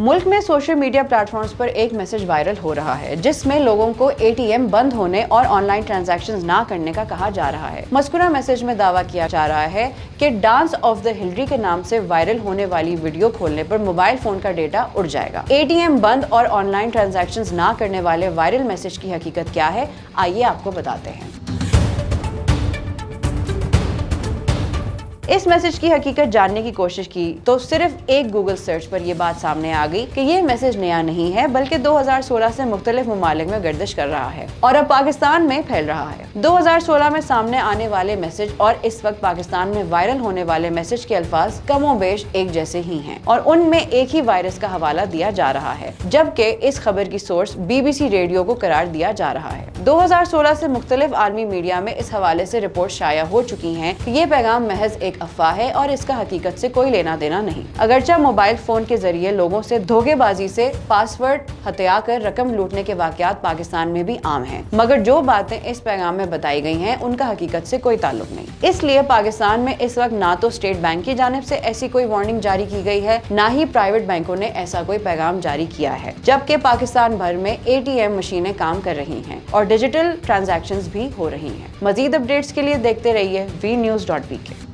मुल्क में social media platforms पर एक मैसेज वायरल हो रहा है जिसमें लोगों को एटीएम बंद होने और ऑनलाइन ट्रांजैक्शंस ना करने का कहा जा रहा है। मज़कूरा मैसेज में दावा किया जा रहा है कि डांस ऑफ द हिलरी के नाम से वायरल होने वाली वीडियो खोलने पर मोबाइल फोन का डेटा उड़ जाएगा। एटीएम बंद और ऑनलाइन ट्रांजैक्शंस ना करने वाले वायरल मैसेज की हकीकत क्या है, आइए आपको बताते हैं। इस मैसेज की हकीकत जानने की कोशिश की तो सिर्फ एक गूगल सर्च पर यह बात सामने आ गई कि ये मैसेज नया नहीं है बल्कि 2016 से मुख्तलिफ ममालिक में गर्दिश कर रहा है और अब पाकिस्तान में फैल रहा है। 2016 में सामने आने वाले मैसेज और इस वक्त पाकिस्तान में वायरल होने वाले मैसेज के अल्फाज कमोबेश एक जैसे ही हैं और उनमें एक ही वायरस का हवाला दिया जा रहा है, जबकि इस खबर की सोर्स BBC रेडियो को करार दिया जा रहा है। 2016 से मुख्तलिफ आलमी मीडिया में इस हवाले से रिपोर्ट शाया हो चुकी हैं कि ये पैगाम महज एक अफवाह है और इसका हकीकत से कोई लेना देना नहीं। अगरचे मोबाइल फोन के जरिए लोगों से धोखेबाजी से पासवर्ड हत्या कर रकम लूटने के वाकयात पाकिस्तान में भी आम हैं, मगर जो बातें इस पैगाम में बताई गई हैं उनका हकीकत से कोई ताल्लुक नहीं। इसलिए पाकिस्तान में इस वक्त ना तो स्टेट बैंक की जानिब से ऐसी कोई वार्निंग जारी की गई है, ना ही प्राइवेट बैंकों ने ऐसा कोई पैगाम जारी किया है, जबकि पाकिस्तान भर में ATM मशीनें काम कर रही हैं और डिजिटल ट्रांजैक्शंस भी हो रही हैं। मजीद अपडेट्स के लिए देखते रहिए vnews.pk।